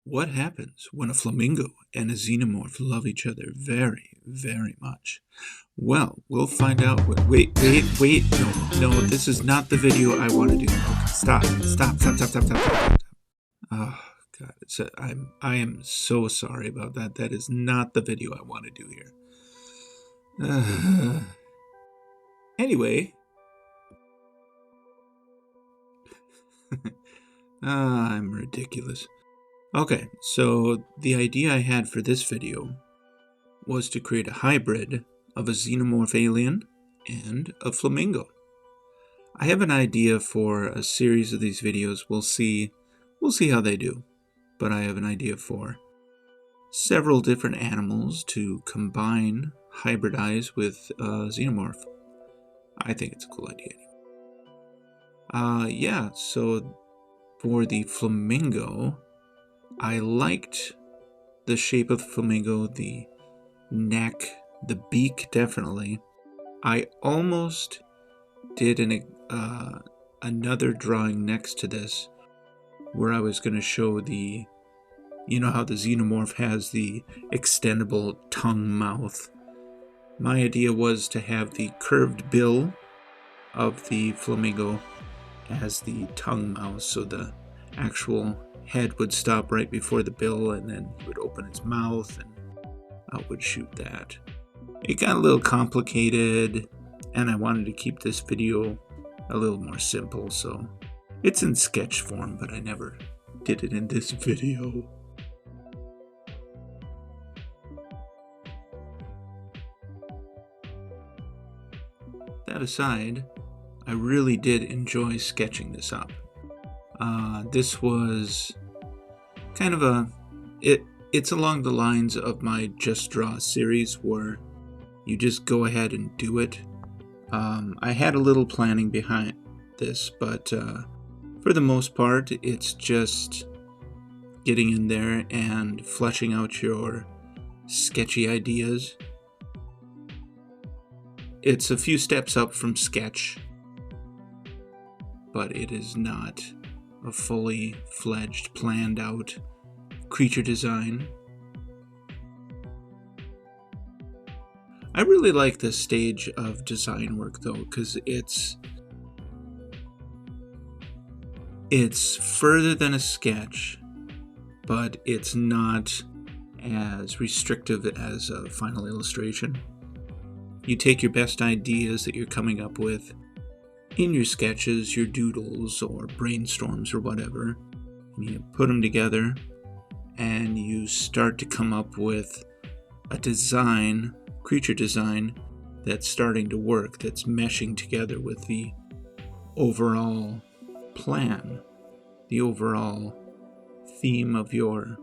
What happens when a flamingo and a xenomorph love each other very, very much? Well, we'll find out. Wait. No, this is not the video I want to do. Okay, stop. Oh, God. I am so sorry about that. That is not the video I want to do here. Anyway. I'm ridiculous. Okay, so the idea I had for this video was to create a hybrid of a xenomorph alien and a flamingo. I have an idea for a series of these videos. We'll see how they do. But I have an idea for several different animals to combine, hybridize with a xenomorph. I think it's a cool idea. Yeah, so for the flamingo, I liked the shape of the flamingo, the neck, the beak, definitely. I almost did another drawing next to this where I was going to show you know how the xenomorph has the extendable tongue mouth. My idea was to have the curved bill of the flamingo as the tongue mouth, so the actual head would stop right before the bill, and then he would open his mouth and I would shoot that. It got a little complicated, and I wanted to keep this video a little more simple, so it's in sketch form, but I never did it in this video. That aside, I really did enjoy sketching this up. This was kind of it's along the lines of my Just Draw series where you just go ahead and do it. I had a little planning behind this, but for the most part, it's just getting in there and fleshing out your sketchy ideas. It's a few steps up from sketch, but it is not a fully fledged, planned out creature design. I really like this stage of design work though, because it's further than a sketch, but it's not as restrictive as a final illustration. You take your best ideas that you're coming up with in your sketches, your doodles or brainstorms or whatever, and you put them together and you start to come up with a design, creature design, that's starting to work, that's meshing together with the overall plan, the overall theme of your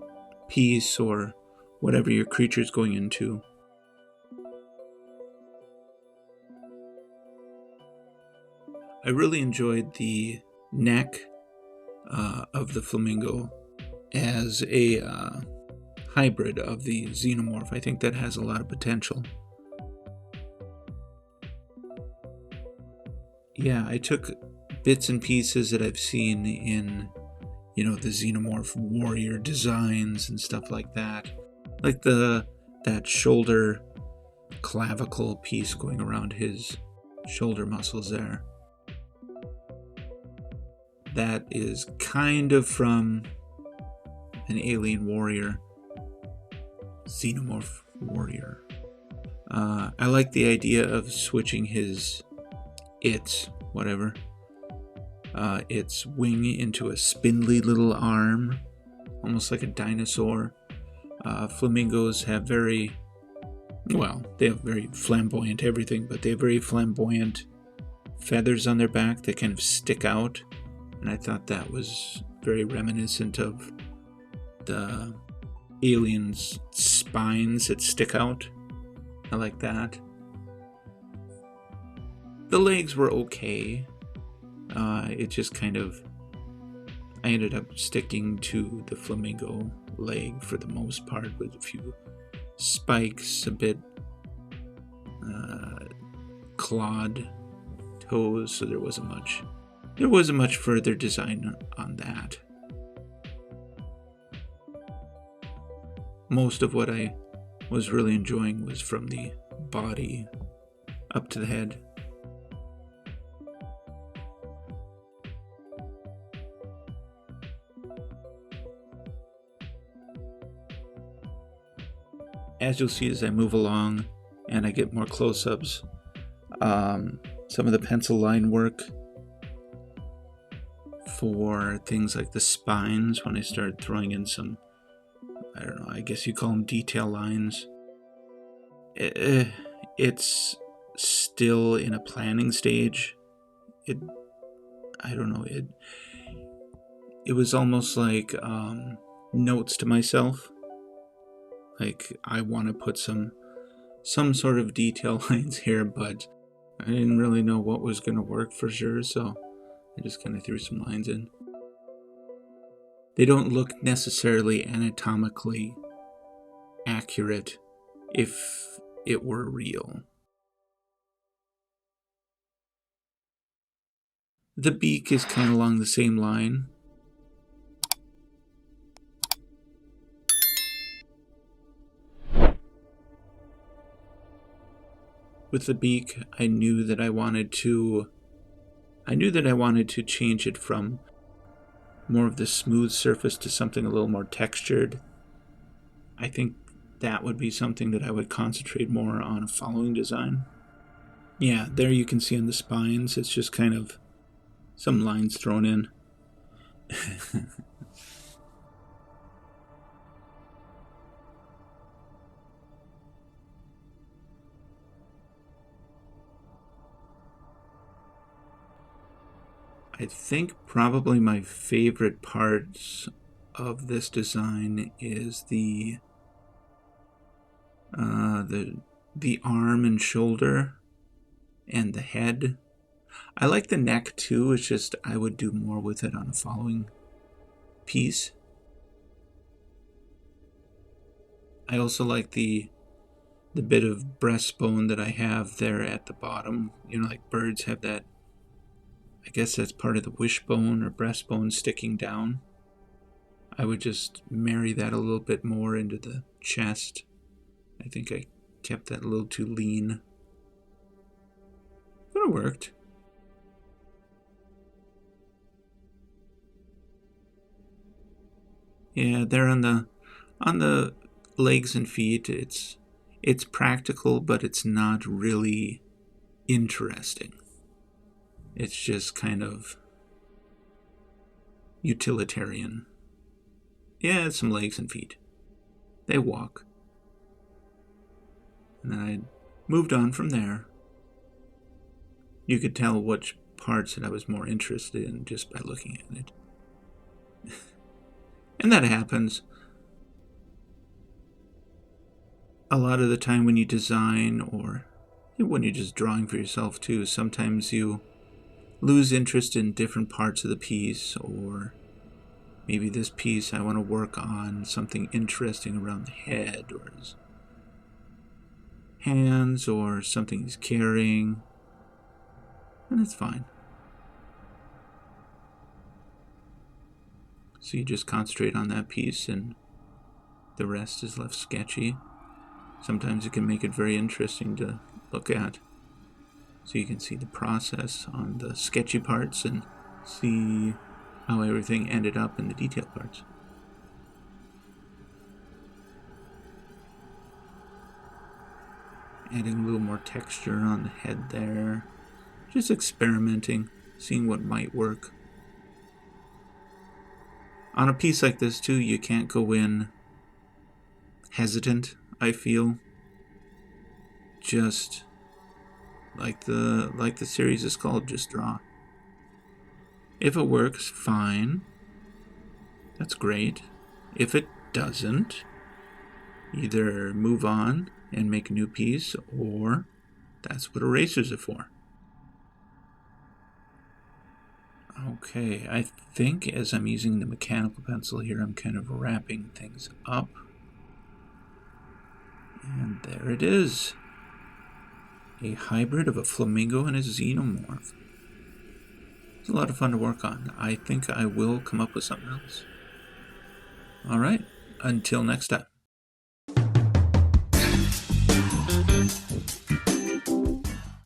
piece or whatever your creature's going into. I really enjoyed the neck of the flamingo as a hybrid of the xenomorph. I think that has a lot of potential. Yeah, I took bits and pieces that I've seen in, the xenomorph warrior designs and stuff like that. Like that shoulder clavicle piece going around his shoulder muscles there. That is kind of from an alien warrior, xenomorph warrior. I like the idea of switching its wing into a spindly little arm, almost like a dinosaur. Flamingos have they have very flamboyant everything, but they have very flamboyant feathers on their back that kind of stick out. And I thought that was very reminiscent of the aliens' spines that stick out. I like that. The legs were okay. It just kind of... I ended up sticking to the flamingo leg for the most part with a few spikes, a bit clawed toes, so there wasn't much further design on that. most of what I was really enjoying was from the body up to the head. As you'll see as I move along and I get more close-ups, some of the pencil line work for things like the spines, when I started throwing in some, I don't know, I guess you call them detail lines. It's still in a planning stage. I don't know, it was almost like notes to myself. Like, I want to put some sort of detail lines here, but I didn't really know what was going to work for sure, so I just kind of threw some lines in. They don't look necessarily anatomically accurate if it were real. The beak is kind of along the same line. With the beak, I knew that I wanted to change it from more of the smooth surface to something a little more textured. I think that would be something that I would concentrate more on a following design. Yeah, there you can see on the spines, it's just kind of some lines thrown in. I think probably my favorite parts of this design is the arm and shoulder and the head. I like the neck too, it's just I would do more with it on a following piece. I also like the bit of breastbone that I have there at the bottom. You know, like birds have that, I guess that's part of the wishbone or breastbone sticking down. I would just marry that a little bit more into the chest. I think I kept that a little too lean. But it worked. Yeah, there on the legs and feet, it's practical, but it's not really interesting. It's just kind of utilitarian. Yeah, it's some legs and feet. They walk. And then I moved on from there. You could tell which parts that I was more interested in just by looking at it. And that happens. A lot of the time when you design, or when you're just drawing for yourself too, sometimes you lose interest in different parts of the piece, or maybe this piece I want to work on something interesting around the head or his hands or something he's carrying, and that's fine. So you just concentrate on that piece and the rest is left sketchy. Sometimes it can make it very interesting to look at. So you can see the process on the sketchy parts and see how everything ended up in the detail parts. Adding a little more texture on the head there. Just experimenting, seeing what might work. On a piece like this too, you can't go in hesitant, I feel. Just like the series is called, just draw. If it works, fine. That's great. If it doesn't, either move on and make a new piece, or that's what erasers are for. Okay, I think as I'm using the mechanical pencil here, I'm kind of wrapping things up. And there it is. A hybrid of a flamingo and a xenomorph. It's a lot of fun to work on. I think I will come up with something else. Alright, until next time.